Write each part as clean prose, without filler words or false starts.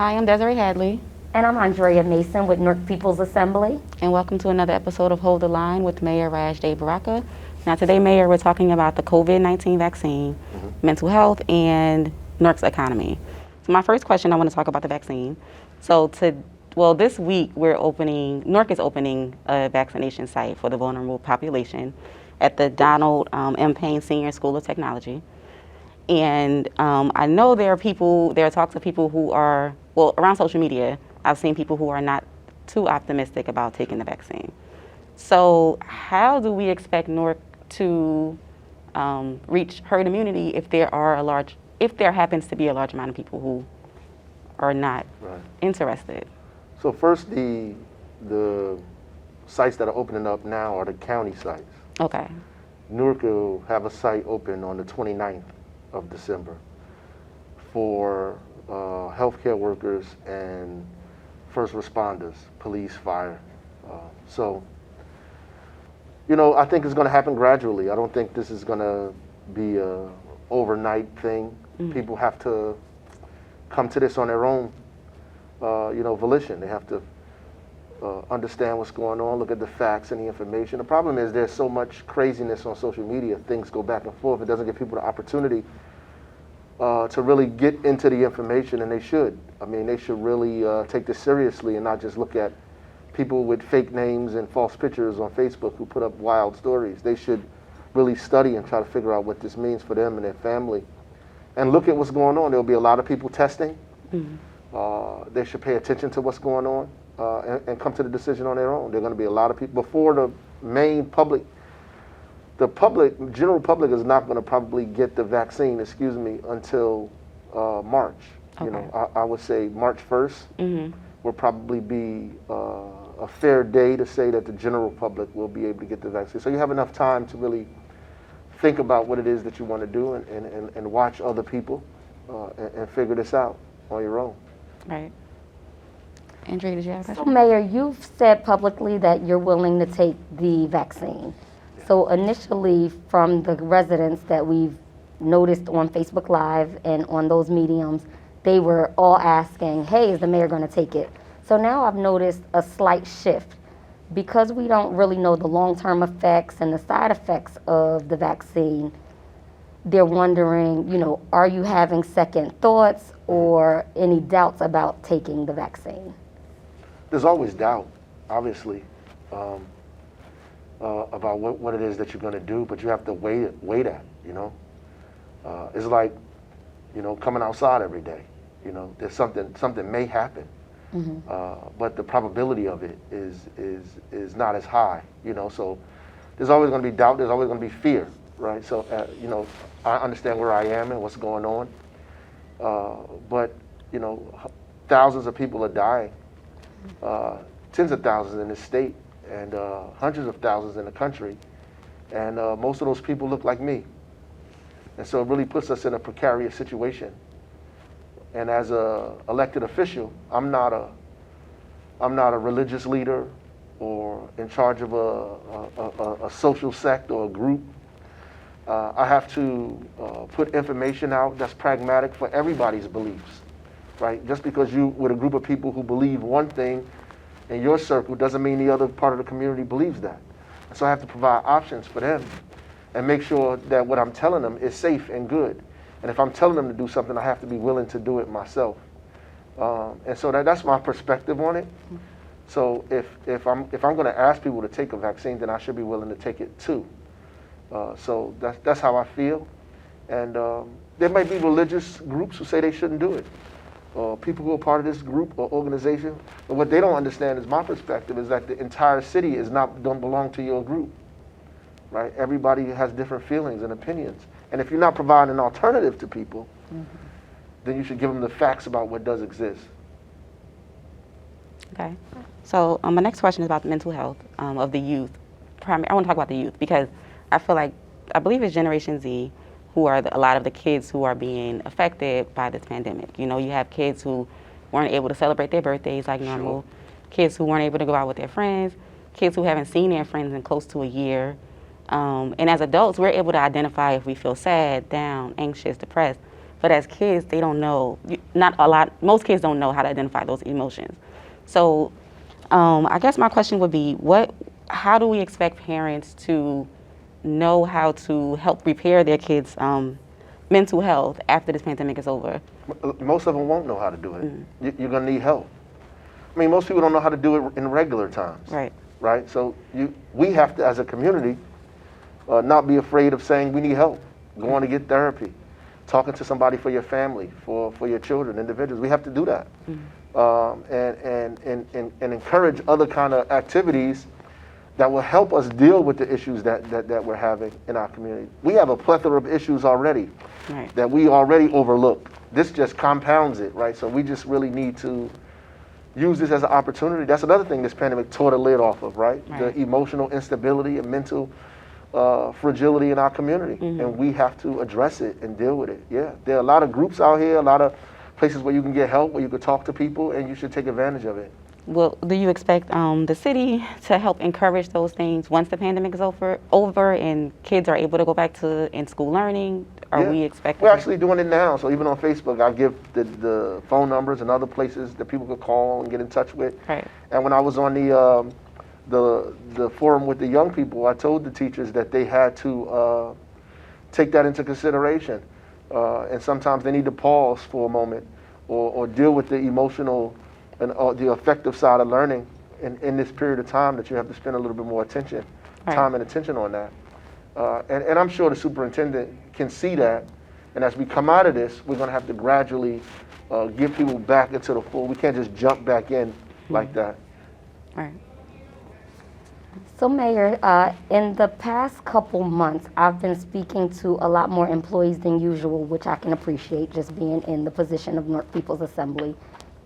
Hi, I'm Desiree Hadley, And I'm Andrea Mason with Newark People's Assembly. and welcome to another episode of Hold the Line with Mayor Baraka. Now, today, Mayor, we're talking about the COVID-19 vaccine, mental health, and Newark's economy. So, my first question, I want to talk about the vaccine. This week, Newark is opening a vaccination site for the vulnerable population at the Donald M. Payne Senior School of Technology. And I know there are talks of people who are, around social media, I've seen people who are not too optimistic about taking the vaccine. So how do we expect Newark to reach herd immunity if there happens to be a large amount of people who are not interested? So first, the sites that are opening up now are the county sites. Okay. Newark will have a site open on the 29th of December for healthcare workers and first responders, police, fire. I think it's going to happen gradually. I don't think this is going to be a overnight thing. Mm-hmm. People have to come to this on their own, volition. They have to understand what's going on, look at the facts and the information. The problem is there's so much craziness on social media. Things go back and forth. It doesn't give people the opportunity to really get into the information, and they should. I mean, they should really take this seriously and not just look at people with fake names and false pictures on Facebook who put up wild stories. They should really study and try to figure out what this means for them and their family. And look at what's going on. There'll be a lot of people testing. Mm-hmm. They should pay attention to what's going on and come to the decision on their own. There are going to be a lot of people. Before the main public, general public is not going to probably get the vaccine, until March. Okay. I would say March 1st will probably be a fair day to say that the general public will be able to get the vaccine. So you have enough time to really think about what it is that you want to do and watch other people and figure this out on your own. Right. Andrea, did you have a question? So, Mayor, you've said publicly that you're willing to take the vaccine. Yeah. So initially, from the residents that we've noticed on Facebook Live and on those mediums, they were all asking, hey, is the mayor going to take it? So now I've noticed a slight shift. Because we don't really know the long-term effects and the side effects of the vaccine, they're wondering, are you having second thoughts or any doubts about taking the vaccine? There's always doubt, obviously, about what it is that you're going to do, but you have to wait at. It's like, coming outside every day. There's something may happen, but the probability of it is not as high. So there's always going to be doubt. There's always going to be fear, right? So I understand where I am and what's going on, but thousands of people are dying. Tens of thousands in this state and hundreds of thousands in the country, and most of those people look like me, and so it really puts us in a precarious situation. And as a elected official, I'm not a religious leader or in charge of a social sect or a group. I have to put information out that's pragmatic for everybody's beliefs. Right? Just because you with a group of people who believe one thing in your circle doesn't mean the other part of the community believes that. And so I have to provide options for them and make sure that what I'm telling them is safe and good. And if I'm telling them to do something, I have to be willing to do it myself. And so that's my perspective on it. So if I'm going to ask people to take a vaccine, then I should be willing to take it too. So that's how I feel. And there might be religious groups who say they shouldn't do it. People who are part of this group or organization, but what they don't understand is my perspective is that the entire city don't belong to your group, right? Everybody has different feelings and opinions, and if you're not providing an alternative to people, then you should give them the facts about what does exist. Okay, so my next question is about the mental health of the youth. I want to talk about the youth because I believe it's Generation Z who are a lot of the kids who are being affected by this pandemic. You have kids who weren't able to celebrate their birthdays like normal, kids who weren't able to go out with their friends, kids who haven't seen their friends in close to a year. And as adults, we're able to identify if we feel sad, down, anxious, depressed. But as kids, they don't know, most kids don't know how to identify those emotions. So I guess my question would be, how do we expect parents to know how to help prepare their kids' mental health after this pandemic is over? Most of them won't know how to do it. You're going to need help. I mean, most people don't know how to do it in regular times. Right. Right? So we have to, as a community, not be afraid of saying we need help, going to get therapy, talking to somebody for your family, for your children, individuals. We have to do that. And encourage other kind of activities that will help us deal with the issues that we're having in our community. We have a plethora of issues already that we already overlook. This just compounds it, right? So we just really need to use this as an opportunity. That's another thing this pandemic tore the lid off of, right? The emotional instability and mental fragility in our community. And we have to address it and deal with it. Yeah, there are a lot of groups out here, a lot of places where you can get help, where you can talk to people, and you should take advantage of it. Well, do you expect the city to help encourage those things once the pandemic is over and kids are able to go back to in-school learning? Are we expecting? We're actually doing it now. So even on Facebook, I give the phone numbers and other places that people could call and get in touch with. Right. And when I was on the forum with the young people, I told the teachers that they had to take that into consideration. And sometimes they need to pause for a moment or deal with the emotional and the affective side of learning in this period of time, that you have to spend a little bit more time and attention on that. And I'm sure the superintendent can see that. And as we come out of this, we're going to have to gradually get people back into the full. We can't just jump back in like that. Right. So Mayor, in the past couple months, I've been speaking to a lot more employees than usual, which I can appreciate, just being in the position of Newark People's Assembly.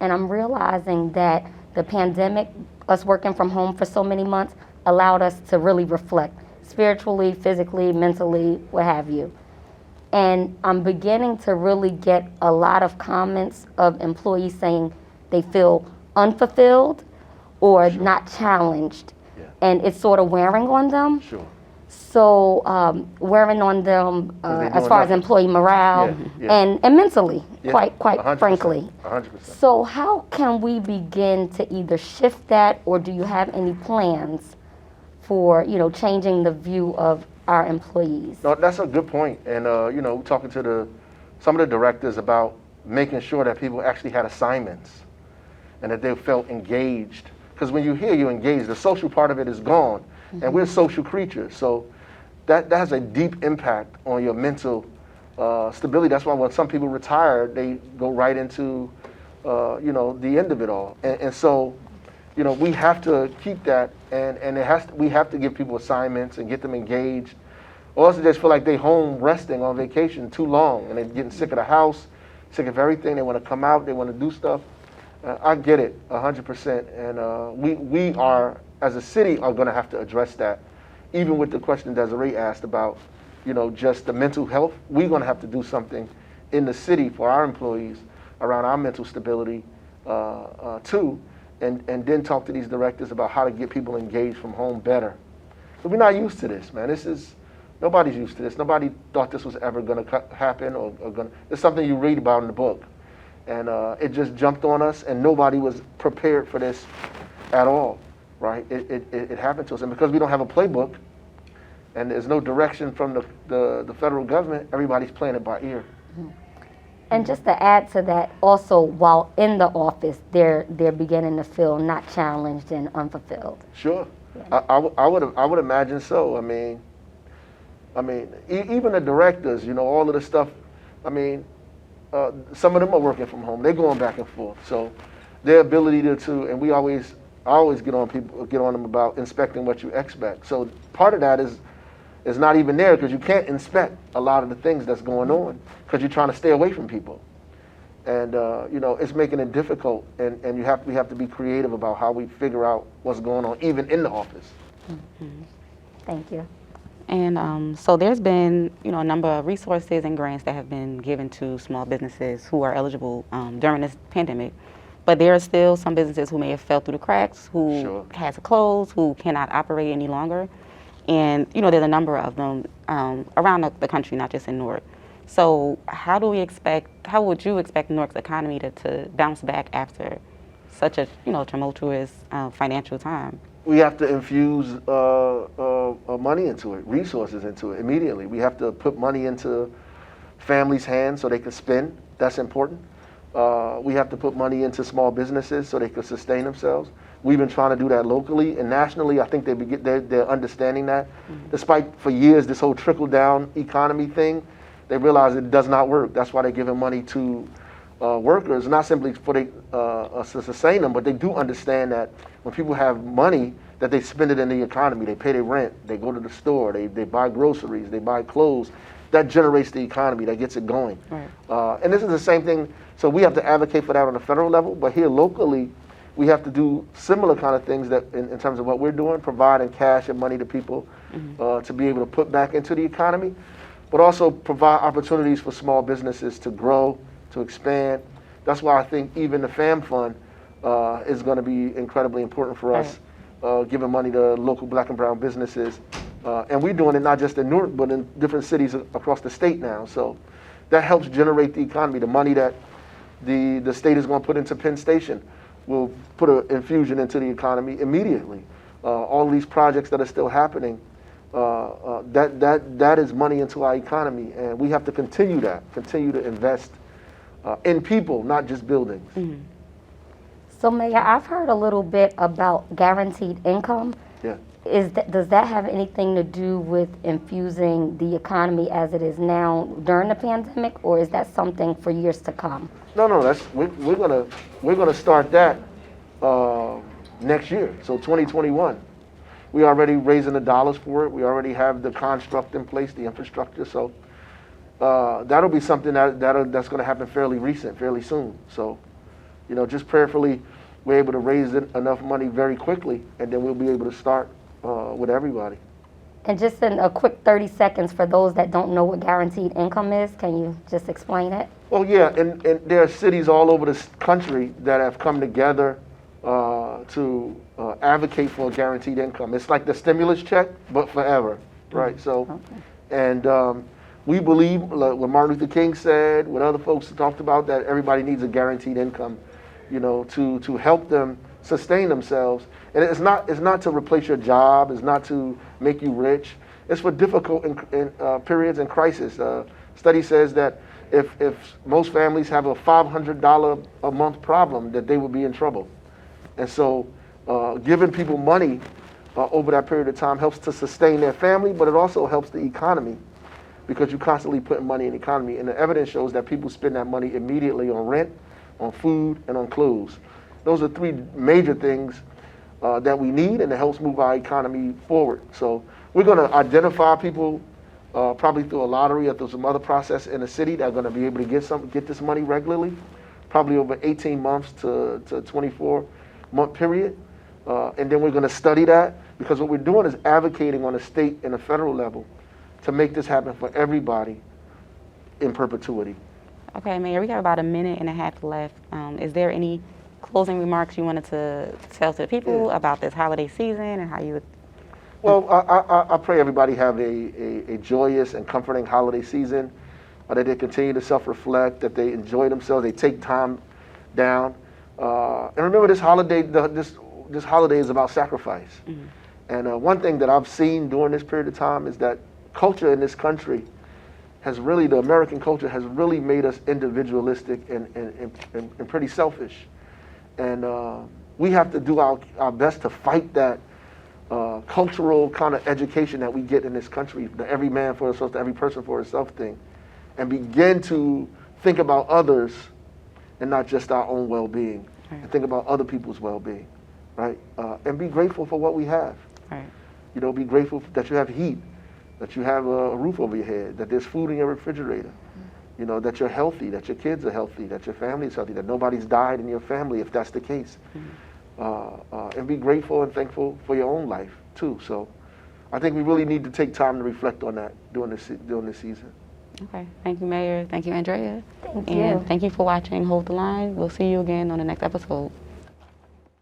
And I'm realizing that the pandemic, us working from home for so many months, allowed us to really reflect spiritually, physically, mentally, what have you. And I'm beginning to really get a lot of comments of employees saying they feel unfulfilled or not challenged. And it's sort of wearing on them. Sure. So wearing on them as far as employee morale and mentally, quite 100%, frankly. 100%. So how can we begin to either shift that, or do you have any plans for changing the view of our employees? No, that's a good point. And talking to some of the directors about making sure that people actually had assignments and that they felt engaged. Because when you hear you're engaged, the social part of it is gone. And we're social creatures. So that has a deep impact on your mental stability. That's why when some people retire, they go right into, the end of it all. And so, we have to keep that, and we have to give people assignments and get them engaged. Or else they just feel like they're home resting on vacation too long, and they're getting sick of the house, sick of everything. They want to come out, they want to do stuff. I get it 100%, and we are, as a city, are going to have to address that. Even with the question Desiree asked about, just the mental health, we're going to have to do something in the city for our employees around our mental stability too, and then talk to these directors about how to get people engaged from home better. But we're not used to this, man. Nobody's used to this. Nobody thought this was ever going to happen or going to. It's something you read about in the book. And it just jumped on us, and nobody was prepared for this at all, right? It happened to us. And because we don't have a playbook and there's no direction from the federal government, everybody's playing it by ear. And just to add to that, also while in the office, they're beginning to feel not challenged and unfulfilled. Sure. Yeah. I would imagine so. I mean, even the directors, all of the stuff, some of them are working from home. They're going back and forth. So their ability to and I always get on them about inspecting what you expect. So part of that is not even there, because you can't inspect a lot of the things that's going on because you're trying to stay away from people. And it's making it difficult, and we have to be creative about how we figure out what's going on, even in the office. Thank you. And so there's been, a number of resources and grants that have been given to small businesses who are eligible during this pandemic. But there are still some businesses who may have fell through the cracks, who had to close, who cannot operate any longer. And, there's a number of them around the country, not just in Newark. So how would you expect Newark's economy to bounce back after such a, tumultuous financial time? We have to infuse money into it, resources into it immediately. We have to put money into families' hands so they can spend. That's important. We have to put money into small businesses so they can sustain themselves. We've been trying to do that locally and nationally. I think they're understanding that. Mm-hmm. Despite for years this whole trickle-down economy thing, they realize it does not work. That's why they're giving money to workers, not simply for to sustain them, but they do understand that when people have money, that they spend it in the economy. They pay their rent, they go to the store, they buy groceries, they buy clothes. That generates the economy, that gets it going. Right. And this is the same thing, so we have to advocate for that on a federal level, but here locally, we have to do similar kind of things that in terms of what we're doing, providing cash and money to people to be able to put back into the economy, but also provide opportunities for small businesses to grow, to expand. That's why I think even the FAM Fund is going to be incredibly important for us, giving money to local black and brown businesses. And we're doing it not just in Newark, but in different cities across the state now. So that helps generate the economy. The money that the state is going to put into Penn Station will put an infusion into the economy immediately. All of these projects that are still happening, that is money into our economy. And we have to continue to invest in people, not just buildings. Mm-hmm. So Mayor, I've heard a little bit about guaranteed income. Yeah. Does that have anything to do with infusing the economy as it is now during the pandemic, or is that something for years to come? No, we're gonna start that next year. So 2021, we already raising the dollars for it. We already have the construct in place, the infrastructure. So that'll be something that's going to happen fairly soon. So, just prayerfully, we're able to raise enough money very quickly, and then we'll be able to start with everybody. And just in a quick 30 seconds for those that don't know what guaranteed income is, can you just explain it? Well, yeah, and there are cities all over this country that have come together to advocate for a guaranteed income. It's like the stimulus check, but forever, right? So, and we believe, like what Martin Luther King said, what other folks talked about, that everybody needs a guaranteed income, to help them sustain themselves. And it's not to replace your job. It's not to make you rich. It's for difficult periods and crisis. Study says that if most families have a $500 a month problem, that they will be in trouble. And so giving people money over that period of time helps to sustain their family, but it also helps the economy, because you're constantly putting money in the economy. And the evidence shows that people spend that money immediately on rent, on food, and on clothes. Those are three major things that we need, and it helps move our economy forward. So we're going to identify people probably through a lottery or through some other process in the city that are going to be able to get this money regularly, probably over 18 months to 24-month period. And then we're going to study that, because what we're doing is advocating on a state and a federal level to make this happen for everybody in perpetuity. Okay, Mayor, we have about a minute and a half left. Is there any closing remarks you wanted to tell to the people about this holiday season and how you would? Well, I pray everybody have a joyous and comforting holiday season, that they continue to self-reflect, that they enjoy themselves, they take time down. And remember, this holiday, this holiday is about sacrifice. Mm-hmm. And one thing that I've seen during this period of time is that culture in this country the American culture has really made us individualistic and pretty selfish. And we have to do our best to fight that cultural kind of education that we get in this country, the every man for himself, every person for himself thing, and begin to think about others and not just our own well-being, right. And think about other people's well-being, right? And be grateful for what we have. Right. Be grateful that you have heat, that you have a roof over your head, that there's food in your refrigerator, that you're healthy, that your kids are healthy, that your family is healthy, that nobody's died in your family if that's the case. Mm-hmm. And be grateful and thankful for your own life too. So I think we really need to take time to reflect on that during this season. Okay. Thank you, Mayor. Thank you, Andrea. Thank you. And thank you for watching Hold the Line. We'll see you again on the next episode.